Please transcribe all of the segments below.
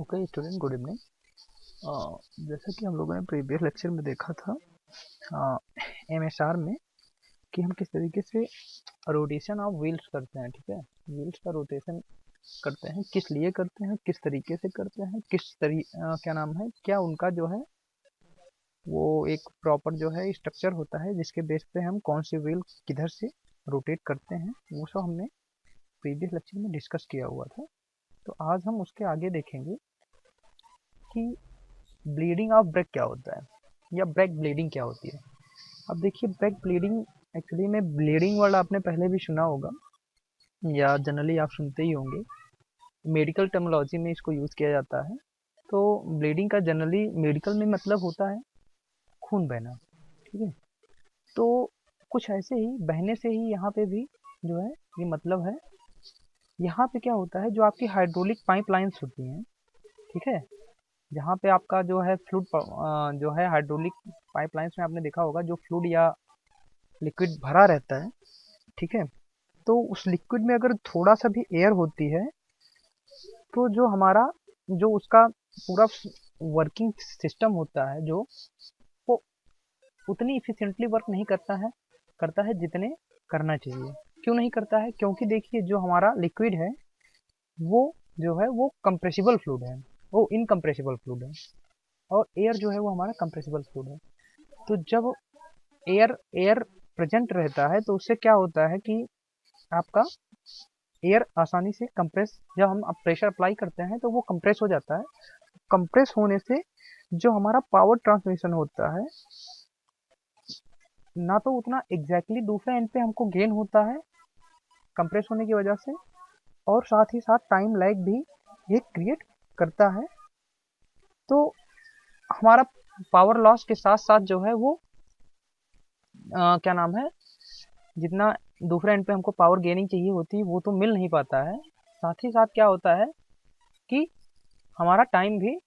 Okay student, good evening. जैसा कि हम लोगों ने प्रीवियस लेक्चर में देखा था एमएसआर में कि हम किस तरीके से रोटेशन ऑफ व्हील्स करते हैं। ठीक है, व्हील्स का रोटेशन करते हैं, किस लिए करते हैं, किस तरीके से करते हैं, क्या नाम है, क्या उनका जो है वो एक प्रॉपर जो है स्ट्रक्चर होता है जिसके बेस पे हम कौन सी व्हील किधर से रोटेट करते हैं, वो सब हमने प्रीवियस लेक्चर में डिस्कस किया हुआ था। तो आज हम उसके आगे देखेंगे कि ब्लीडिंग ऑफ ब्रेक क्या होता है या ब्रेक ब्लीडिंग क्या होती है। अब देखिए, ब्रेक ब्लीडिंग एक्चुअली में ब्लीडिंग वर्ड आपने पहले भी सुना होगा या जनरली आप सुनते ही होंगे, मेडिकल टर्मिनोलॉजी में इसको यूज़ किया जाता है। तो ब्लीडिंग का जनरली मेडिकल में मतलब होता है खून बहना। ठीक है, तो कुछ ऐसे ही बहने से ही यहाँ पे भी जो है ये मतलब है। यहाँ पे क्या होता है, जो आपकी हाइड्रोलिक पाइपलाइंस होती हैं, ठीक है, जहाँ पे आपका जो है फ्लूइड जो है हाइड्रोलिक पाइपलाइंस में आपने देखा होगा जो फ्लूइड या लिक्विड भरा रहता है। ठीक है, तो उस लिक्विड में अगर थोड़ा सा भी एयर होती है तो जो हमारा जो उसका पूरा वर्किंग सिस्टम होता है जो वो उतनी इफिशिएंटली वर्क नहीं करता है जितने करना चाहिए। क्यों नहीं करता है? क्योंकि देखिए, जो हमारा लिक्विड है वो जो है वो कंप्रेसिबल फ्लूइड है, वो इनकम्प्रेसिबल फ्लूइड है, और एयर जो है वो हमारा कंप्रेसिबल फ्लूइड है। तो जब एयर एयर प्रेजेंट रहता है तो उससे क्या होता है कि आपका एयर आसानी से कंप्रेस, जब हम प्रेशर अप्लाई करते हैं तो वो कंप्रेस हो जाता है। कंप्रेस होने से जो हमारा पावर ट्रांसमिशन होता है ना तो उतना एग्जैक्टली दूसरे एंड पे हमको गेन होता है कंप्रेस होने की वजह से, और साथ ही साथ टाइम लैग भी ये क्रिएट करता है। तो हमारा पावर लॉस के साथ साथ जो है वो क्या नाम है, जितना दूसरे एंड पे हमको पावर गेनिंग चाहिए होती है वो तो मिल नहीं पाता है। साथ ही साथ क्या होता है कि हमारा टाइम भी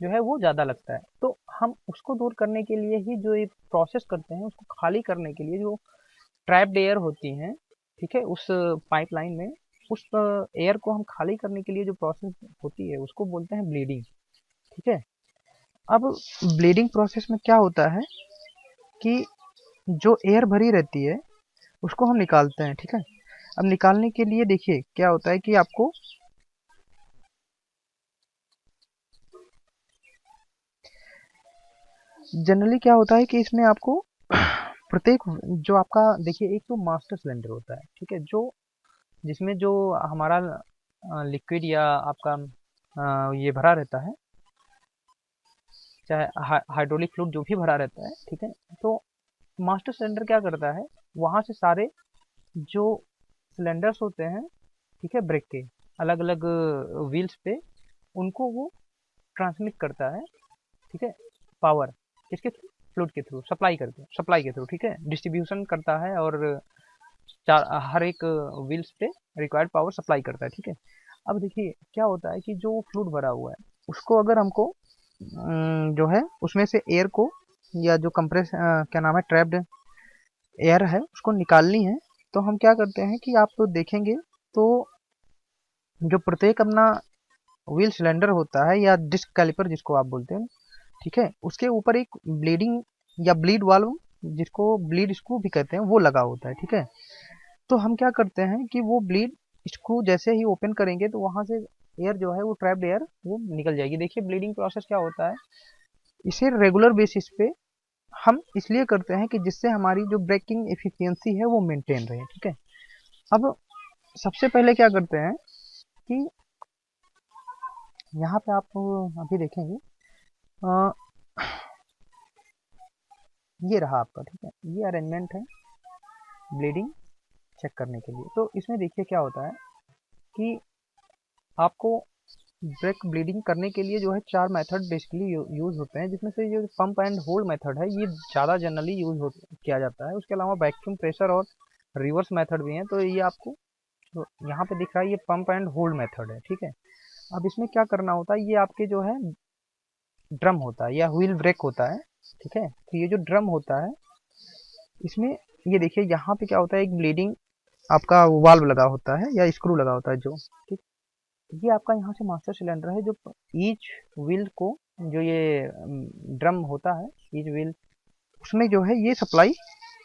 जो है वो ज़्यादा लगता है। तो हम उसको दूर करने के लिए ही जो ये प्रोसेस करते हैं, उसको खाली करने के लिए जो ट्रैप्ड एयर होती हैं, ठीक है, उस पाइपलाइन में उस एयर को हम खाली करने के लिए जो प्रोसेस होती है उसको बोलते हैं ब्लीडिंग। ठीक है, अब ब्लीडिंग प्रोसेस में क्या होता है कि जो एयर भरी रहती है उसको हम निकालते हैं। ठीक है, अब निकालने के लिए देखिए क्या होता है कि आपको जनरली क्या होता है कि इसमें आपको प्रत्येक जो आपका देखिए, एक तो मास्टर सिलेंडर होता है, ठीक है, जो जिसमें जो हमारा लिक्विड या आपका ये भरा रहता है, चाहे हाइड्रोलिक फ्लूइड जो भी भरा रहता है। ठीक है, तो मास्टर सिलेंडर क्या करता है, वहाँ से सारे जो सिलेंडर्स होते हैं, ठीक है, ब्रेक के अलग अलग व्हील्स पे, उनको वो ट्रांसमिट करता है। ठीक है, पावर किसके थ्रू? फ्लूइड के थ्रू, सप्लाई के थ्रू। ठीक है, डिस्ट्रीब्यूशन करता है और हर एक व्हील्स पे रिक्वायर्ड पावर सप्लाई करता है। ठीक है, अब देखिए क्या होता है कि जो फ्लूइड भरा हुआ है उसको अगर हमको जो है उसमें से एयर को या जो कंप्रेस क्या नाम है ट्रैप्ड एयर है उसको निकालनी है। तो हम क्या करते हैं कि आप तो देखेंगे तो जो प्रत्येक अपना व्हील सिलेंडर होता है या डिस्क कैलिपर जिसको आप बोलते हैं, ठीक है, उसके ऊपर एक ब्लीडिंग या ब्लीड वाल्व, जिसको ब्लीड स्क्रू भी कहते हैं, वो लगा होता है। ठीक है, तो हम क्या करते हैं कि वो ब्लीड स्क्रू जैसे ही ओपन करेंगे तो वहां से एयर जो है वो ट्रैप्ड एयर वो निकल जाएगी। देखिए ब्लीडिंग प्रोसेस क्या होता है, इसे रेगुलर बेसिस पे हम इसलिए करते हैं कि जिससे हमारी जो ब्रेकिंग एफिशिएंसी है वो मेंटेन रहे। ठीक है, अब सबसे पहले क्या करते हैं कि यहाँ पे आप अभी देखेंगे अ, ये रहा आपका, ठीक है, ये अरेंजमेंट है ब्लीडिंग चेक करने के लिए। तो इसमें देखिए क्या होता है कि आपको ब्रेक ब्लीडिंग करने के लिए जो है चार मेथड बेसिकली यूज़ होते हैं, जिसमें से ये पंप एंड होल्ड मेथड है, ये ज़्यादा जनरली किया जाता है। उसके अलावा वैक्यूम प्रेशर और रिवर्स मेथड भी हैं। तो ये आपको जो यहाँ पे दिख रहा है ये पंप एंड होल्ड मेथड है। ठीक है, अब इसमें क्या करना होता है, ये आपके जो है ड्रम होता है या व्हील ब्रेक होता है। ठीक है, तो ये जो ड्रम होता है इसमें ये देखिए यहाँ पे क्या होता है, एक ब्लीडिंग आपका वाल्व लगा होता है या स्क्रू लगा होता है जो, ठीक, ये आपका यहाँ से मास्टर सिलेंडर है जो ईच व्हील को, जो ये ड्रम होता है ईच व्हील, उसमें जो है ये सप्लाई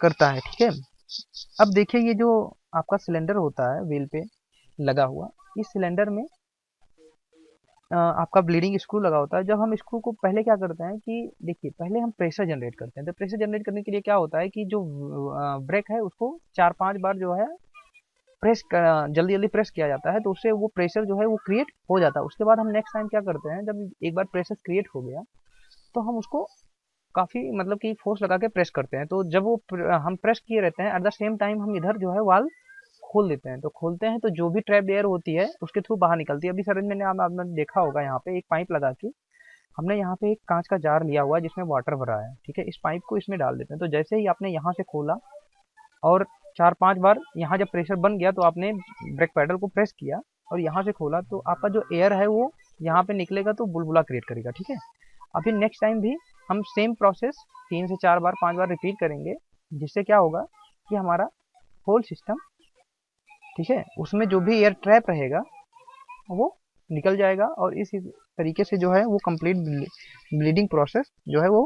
करता है, ठीक है। अब देखिए ये जो आपका सिलेंडर होता है व्हील पे लगा हुआ, इस सिलेंडर में आपका ब्लीडिंग स्क्रू लगा होता है। जब हम स्क्रू को पहले क्या करते हैं कि देखिए पहले हम प्रेशर जनरेट करते हैं। तो प्रेशर जनरेट करने के लिए क्या होता है कि जो ब्रेक है उसको 4-5 बार जो है जल्दी जल्दी प्रेस किया जाता है, तो उससे वो प्रेशर जो है वो क्रिएट हो जाता है। उसके बाद हम नेक्स्ट टाइम क्या करते हैं, जब एक बार प्रेशर क्रिएट हो गया तो हम उसको काफ़ी मतलब कि फोर्स लगा के प्रेस करते हैं। तो जब वो हम प्रेस किए रहते हैं, एट द सेम टाइम हम इधर जो है वाल्व खोल देते हैं। तो खोलते हैं तो जो भी ट्रैप एयर होती है उसके थ्रू बाहर निकलती है। अभी सर मैंने आपने देखा होगा यहाँ पे एक पाइप लगा के हमने यहाँ पे एक कांच का जार लिया हुआ है जिसमें वाटर भरा है, ठीक है। इस पाइप को इसमें डाल देते हैं। तो जैसे ही आपने यहाँ से खोला और 4-5 बार यहाँ जब प्रेशर बन गया तो आपने ब्रेक पैडल को प्रेस किया और यहाँ से खोला, तो आपका जो एयर है वो यहाँ पे निकलेगा तो बुलबुला क्रिएट करेगा, ठीक है। अभी नेक्स्ट टाइम भी हम सेम प्रोसेस 3 से 4 बार 5 बार रिपीट करेंगे, जिससे क्या होगा कि हमारा होल सिस्टम, ठीक है, उसमें जो भी एयर ट्रैप रहेगा वो निकल जाएगा और इस तरीके से जो है वो कंप्लीट ब्लीडिंग प्रोसेस जो है वो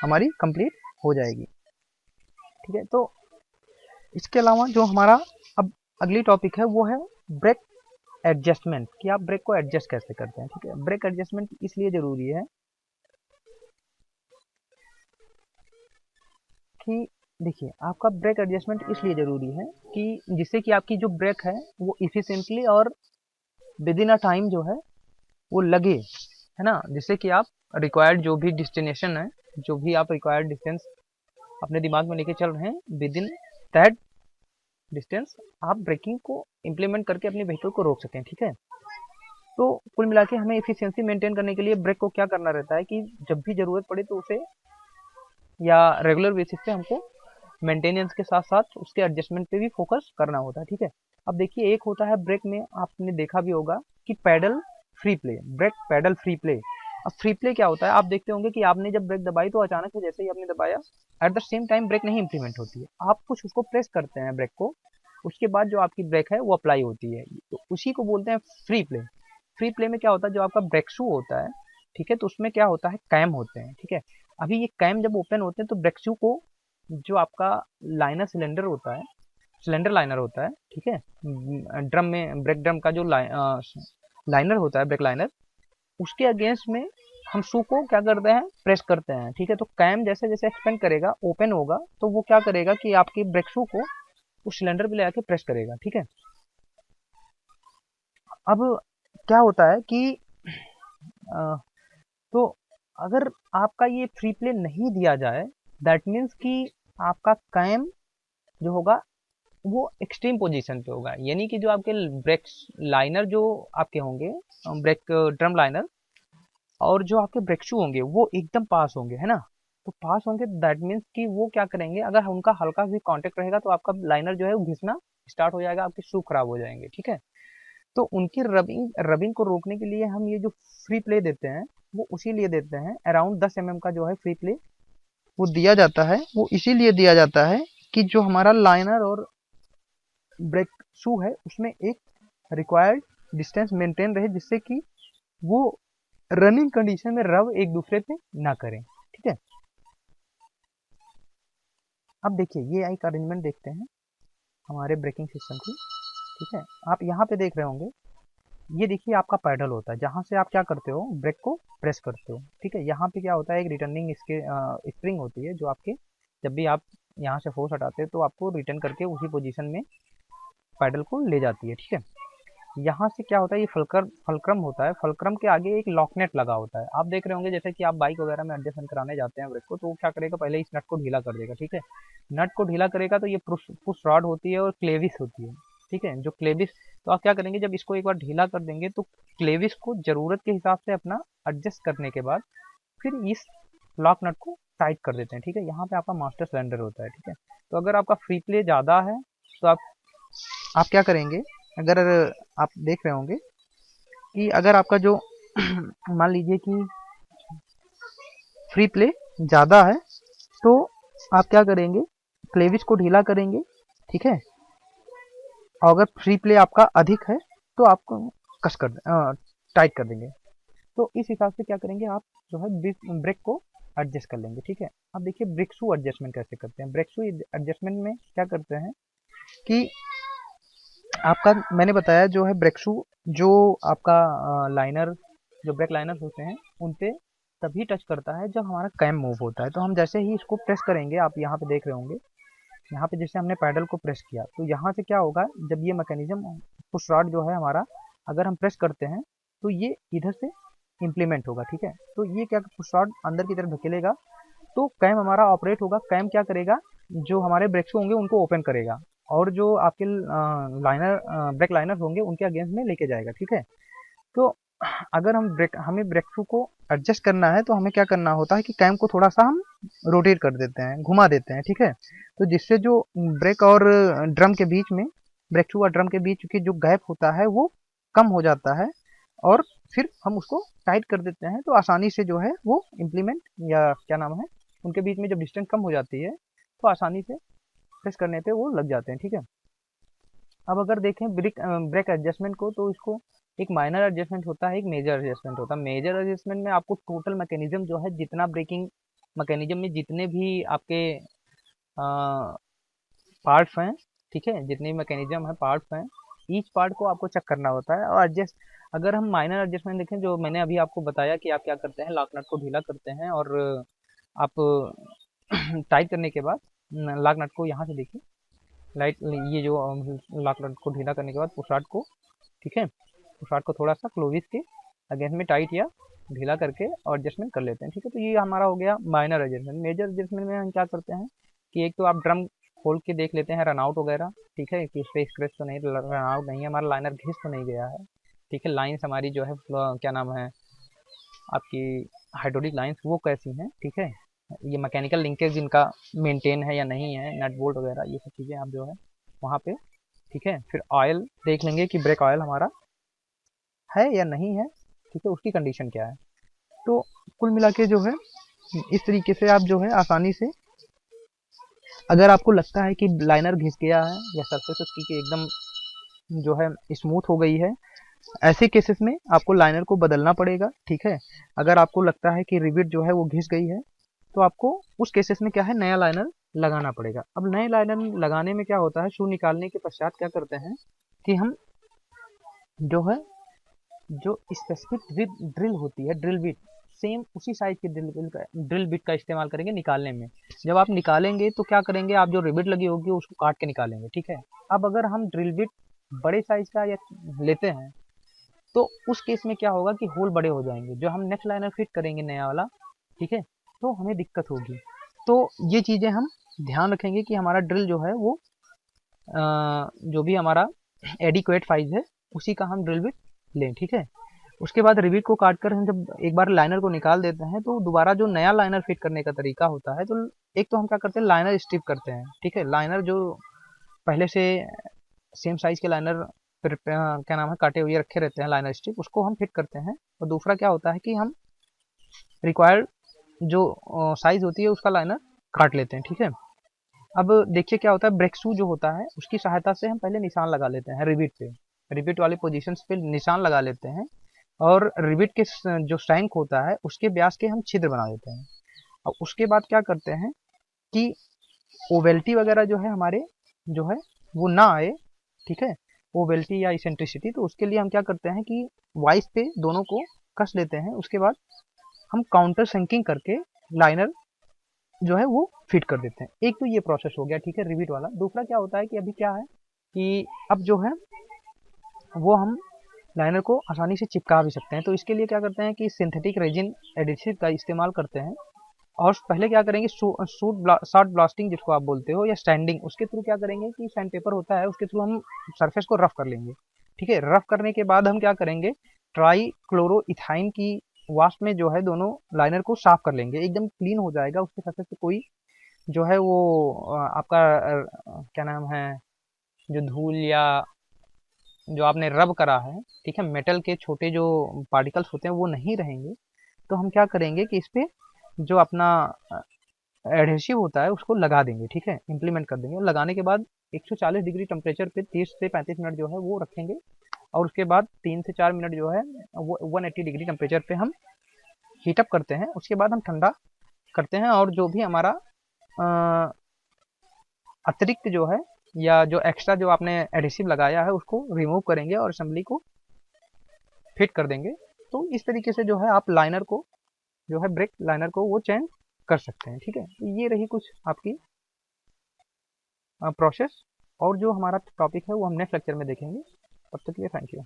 हमारी कंप्लीट हो जाएगी, ठीक है। तो इसके अलावा जो हमारा अब अगली टॉपिक है वो है ब्रेक एडजस्टमेंट, कि आप ब्रेक को एडजस्ट कैसे करते हैं, ठीक है। ब्रेक एडजस्टमेंट इसलिए ज़रूरी है कि देखिए आपका ब्रेक एडजस्टमेंट इसलिए ज़रूरी है कि जिससे कि आपकी जो ब्रेक है वो इफ़िशिएंटली और विद इन अ टाइम जो है वो लगे, है ना। जिससे कि आप रिक्वायर्ड जो भी डेस्टिनेशन है, जो भी आप रिक्वायर्ड डिस्टेंस अपने दिमाग में लेके चल रहे हैं, विद इन दैट डिस्टेंस आप ब्रेकिंग को इम्प्लीमेंट करके अपने व्हीकल को रोक सकें, ठीक है। तो कुल मिला के हमें इफिशियंसी मेंटेन करने के लिए ब्रेक को क्या करना रहता है कि जब भी ज़रूरत पड़े तो उसे या रेगुलर बेसिस पे हमको मेंटेनेंस के साथ साथ उसके एडजस्टमेंट पे भी फोकस करना होता है, ठीक है। अब देखिए एक होता है ब्रेक में, आपने देखा भी होगा कि pedal free play, brake pedal free play. अब फ्री प्ले क्या होता है, आप देखते होंगे कि आपने जब ब्रेक दबाई तो अचानक से जैसे ही आपने दबाया at the same time brake नहीं इंप्लीमेंट होती है, आप कुछ उसको प्रेस करते हैं ब्रेक को, उसके बाद जो आपकी ब्रेक है वो अप्लाई होती है, तो उसी को बोलते हैं फ्री प्ले। फ्री प्ले में क्या होता है, जो आपका ब्रेक शू होता है, ठीक है, तो उसमें क्या होता है कैम होते हैं, ठीक है। अभी ये कैम जब ओपन होते हैं तो ब्रेक शू को, जो आपका लाइनर सिलेंडर होता है, सिलेंडर लाइनर होता है, ठीक है, ड्रम में ब्रेक ड्रम का जो लाइनर होता है, ब्रेक लाइनर, उसके अगेंस्ट में हम शू को क्या करते हैं, प्रेस करते हैं, ठीक है। तो कैम जैसे जैसे एक्सपेंड करेगा, ओपन होगा, तो वो क्या करेगा कि आपकी ब्रेक शू को उस सिलेंडर पे ले आके प्रेस करेगा, ठीक है। अब क्या होता है कि अ, तो अगर आपका ये फ्री प्ले नहीं दिया जाए, दैट मीन्स कि आपका कैम जो होगा वो एक्सट्रीम पोजीशन पे होगा, यानी कि जो आपके ब्रेक लाइनर जो आपके होंगे, ब्रेक ड्रम लाइनर, और जो आपके ब्रेक शू होंगे वो एकदम पास होंगे, है ना। तो पास होंगे दैट मीन्स कि वो क्या करेंगे, अगर उनका हल्का भी कांटेक्ट रहेगा तो आपका लाइनर जो है वो घिसना स्टार्ट हो जाएगा, आपके शू खराब हो जाएंगे, ठीक है। तो उनकी रबिंग रबिंग को रोकने के लिए हम ये जो फ्री प्ले देते हैं वो उसी लिए देते हैं। अराउंड 10 mm का जो है फ्री प्ले वो दिया जाता है, वो इसीलिए दिया जाता है कि जो हमारा लाइनर और ब्रेक शू है उसमें एक रिक्वायर्ड डिस्टेंस मेंटेन रहे, जिससे कि वो रनिंग कंडीशन में रब एक दूसरे पे ना करें, ठीक है। अब देखिए ये एक अरेंजमेंट देखते हैं हमारे ब्रेकिंग सिस्टम की, ठीक है। आप यहाँ पे देख रहे होंगे, ये देखिए आपका पैडल होता है जहाँ से आप क्या करते हो, ब्रेक को प्रेस करते हो, ठीक है। यहाँ पे क्या होता है, एक रिटर्निंग इसके स्प्रिंग होती है जो आपके जब भी आप यहाँ से फोर्स हटाते हैं तो आपको रिटर्न करके उसी पोजीशन में पैडल को ले जाती है, ठीक है। यहाँ से क्या होता है, ये फलक्रम होता है, फलक्रम के आगे एक लॉकनेट लगा होता है। आप देख रहे होंगे जैसे कि आप बाइक वगैरह में एडजस्टमेंट कराने जाते हैं ब्रेक को, तो वो क्या करेगा, पहले इस नट को ढीला कर देगा, ठीक है। नट को ढीला करेगा तो ये पुश रॉड होती है और क्लेविस होती है, ठीक है। जो क्लेविस, तो आप क्या करेंगे, जब इसको एक बार ढीला कर देंगे तो क्लेविस को ज़रूरत के हिसाब से अपना एडजस्ट करने के बाद फिर इस लॉक नट को टाइट कर देते हैं, ठीक है। यहाँ पे आपका मास्टर सिलेंडर होता है, ठीक है। तो अगर आपका फ्री प्ले ज़्यादा है तो आप क्या करेंगे, अगर आप देख रहे होंगे कि अगर आपका जो मान लीजिए कि फ्री प्ले ज़्यादा है तो आप क्या करेंगे, क्लेविस को ढीला करेंगे, ठीक है। और अगर फ्री प्ले आपका अधिक है तो आपको कस कर टाइट कर देंगे। तो इस हिसाब से क्या करेंगे आप जो है ब्रेक को एडजस्ट कर लेंगे, ठीक है। अब देखिए ब्रेक शू एडजस्टमेंट कैसे करते हैं। ब्रेक शू एडजस्टमेंट में क्या करते हैं कि आपका मैंने बताया जो है ब्रेक शू, जो आपका लाइनर, जो ब्रेक लाइनर होते हैं उन पे तभी टच करता है जब हमारा कैम मूव होता है। तो हम जैसे ही इसको प्रेस करेंगे, आप यहाँ पे देख रहे होंगे, यहाँ पे जैसे हमने पैडल को प्रेस किया तो यहाँ से क्या होगा, जब ये मैकेनिज्म पुश रॉड जो है हमारा, अगर हम प्रेस करते हैं तो ये इधर से इम्प्लीमेंट होगा, ठीक है। तो ये क्या पुश रॉड अंदर की तरफ धकेलेगा तो कैम हमारा ऑपरेट होगा। कैम क्या करेगा, जो हमारे ब्रेक्स होंगे उनको ओपन करेगा और जो आपके लाइनर ब्रेक लाइनर होंगे उनके अगेंस्ट में लेके जाएगा, ठीक है। तो अगर हमें ब्रेक शू को एडजस्ट करना है तो हमें क्या करना होता है कि कैम को थोड़ा सा हम रोटेट कर देते हैं, घुमा देते हैं, ठीक है। तो जिससे जो ब्रेक और ड्रम के बीच में, ब्रेक शू और ड्रम के बीच की जो गैप होता है वो कम हो जाता है और फिर हम उसको टाइट कर देते हैं। तो आसानी से जो है वो इम्प्लीमेंट या क्या नाम है, उनके बीच में जब डिस्टेंस कम हो जाती है तो आसानी से प्रेस करने पे वो लग जाते हैं, ठीक है। अब अगर देखें ब्रेक एडजस्टमेंट को, तो इसको एक माइनर एडजस्टमेंट होता है, एक मेजर एडजस्टमेंट होता है। मेजर एडजस्टमेंट में आपको टोटल मैकेनिज्म जो है, जितना ब्रेकिंग मैकेनिज्म में जितने भी आपके पार्ट्स हैं, ठीक है, जितने भी मैकेनिज्म है पार्ट्स हैं, ईच पार्ट को आपको चेक करना होता है और एडजस्ट। अगर हम माइनर एडजस्टमेंट देखें, जो मैंने अभी आपको बताया कि आप क्या करते हैं, लॉक नट को ढीला करते हैं और आप टाइट करने के बाद लॉक नट को यहाँ से देखिए, लाइट ये जो लॉक नट को ढीला करने के बाद पुशार्ट को, ठीक है, पुशार्ट को थोड़ा सा क्लोविस के अगेंस्ट में टाइट या ढीला करके और एडजस्टमेंट कर लेते हैं, ठीक है। तो ये हमारा हो गया माइनर एडजस्टमेंट। मेजर एडजस्टमेंट में हम क्या करते हैं कि एक तो आप ड्रम खोल के देख लेते हैं रनआउट वगैरह, ठीक है, कि उस पर स्क्रैच तो नहीं, रनआउट नहीं है, हमारा लाइनर घिस तो नहीं गया है, ठीक है। लाइन्स हमारी जो है क्या नाम है आपकी हाइड्रोलिक लाइन्स वो कैसी हैं, ठीक है। ये मैकेनिकल लिंकेज इनका मेंटेन है या नहीं है, नट बोल्ट वगैरह ये सब चीज़ें आप जो है वहाँ पे, ठीक है। फिर ऑयल देख लेंगे कि ब्रेक ऑयल हमारा है या नहीं है, ठीक है, उसकी कंडीशन क्या है। तो कुल मिला के जो है इस तरीके से आप जो है आसानी से, अगर आपको लगता है कि लाइनर घिस गया है या सरफेस उसकी की एकदम जो है स्मूथ हो गई है, ऐसे केसेस में आपको लाइनर को बदलना पड़ेगा, ठीक है। अगर आपको लगता है कि रिविट जो है वो घिस गई है तो आपको उस केसेस में क्या है, नया लाइनर लगाना पड़ेगा। अब नए लाइनर लगाने में क्या होता है, शू निकालने के पश्चात क्या करते हैं कि हम जो है, जो स्पेसिफिक ड्रिल होती है, ड्रिल बिट, सेम उसी साइज की ड्रिल बिट का इस्तेमाल करेंगे निकालने में। जब आप निकालेंगे तो क्या करेंगे, आप जो रिबिट लगी होगी उसको काट के निकालेंगे, ठीक है। अब अगर हम ड्रिल बिट बड़े साइज का या लेते हैं तो उस केस में क्या होगा कि होल बड़े हो जाएंगे, जो हम नेक्स्ट लाइनर फिट करेंगे नया वाला, ठीक है, तो हमें दिक्कत होगी। तो ये चीज़ें हम ध्यान रखेंगे कि हमारा ड्रिल जो है वो जो भी हमारा एडिक्वेट साइज है उसी का हम ड्रिल बिट लें, ठीक है। उसके बाद रिबिट को काट कर हम जब एक बार लाइनर को निकाल देते हैं तो दोबारा जो नया लाइनर फिट करने का तरीका होता है, तो एक तो हम क्या करते हैं, लाइनर स्ट्रिप करते हैं, ठीक है। लाइनर जो पहले से सेम साइज के लाइनर क्या नाम है काटे हुए रखे रहते हैं लाइनर स्ट्रिप, उसको हम फिट करते हैं। और दूसरा क्या होता है कि हम रिक्वायर्ड जो साइज होती है उसका लाइनर काट लेते हैं, ठीक है। अब देखिए क्या होता है, ब्रेक शू जो होता है उसकी सहायता से हम पहले निशान लगा लेते हैं रिबिट पे, रिबिट वाले पोजीशंस पे निशान लगा लेते हैं और रिबिट के जो स्टैंक होता है उसके व्यास के हम छिद्र बना देते हैं। और उसके बाद क्या करते हैं कि ओवेल्टी वगैरह जो है हमारे जो है वो ना आए, ठीक है, ओवेल्टी या इसेंट्रिसिटी, तो उसके लिए हम क्या करते हैं कि वाइस पे दोनों को कस लेते हैं। उसके बाद हम काउंटर संकिंग करके लाइनर जो है वो फिट कर देते हैं। एक तो ये प्रोसेस हो गया, ठीक है, रिविट वाला। दूसरा क्या होता है कि अभी क्या है कि अब जो है वो हम लाइनर को आसानी से चिपका भी सकते हैं। तो इसके लिए क्या करते हैं कि सिंथेटिक रेजिन एडिसिव का इस्तेमाल करते हैं और पहले क्या करेंगे, शॉर्ट ब्लास्टिंग जिसको आप बोलते हो या स्टैंडिंग, उसके थ्रू क्या करेंगे कि सैंड पेपर होता है उसके थ्रू हम सरफेस को रफ कर लेंगे, ठीक है। रफ करने के बाद हम क्या करेंगे, ट्राई क्लोरो इथाइन की वाष्प में जो है दोनों लाइनर को साफ कर लेंगे, एकदम क्लीन हो जाएगा, उसके सरफेस पे कोई जो है वो आपका क्या नाम है, जो धूल या जो आपने रब करा है, ठीक है, मेटल के छोटे जो पार्टिकल्स होते हैं वो नहीं रहेंगे। तो हम क्या करेंगे कि इस पे जो अपना एडहेसिव होता है उसको लगा देंगे, ठीक है, इम्प्लीमेंट कर देंगे। लगाने के बाद 140 डिग्री टेम्परेचर पे 30 से 35 मिनट जो है वो रखेंगे और उसके बाद 3 से 4 मिनट जो है वो 180 डिग्री टेम्परेचर पे हम हीटअप करते हैं। उसके बाद हम ठंडा करते हैं और जो भी हमारा अतिरिक्त जो है या जो एक्स्ट्रा जो आपने एडिसिव लगाया है उसको रिमूव करेंगे और असेंबली को फिट कर देंगे। तो इस तरीके से जो है आप लाइनर को जो है ब्रेक लाइनर को वो चेंज कर सकते हैं। ठीक है, तो ये रही कुछ आपकी प्रोसेस, और जो हमारा टॉपिक है वो हम नेक्स्ट लेक्चर में देखेंगे। तब तक के लिए थैंक यू।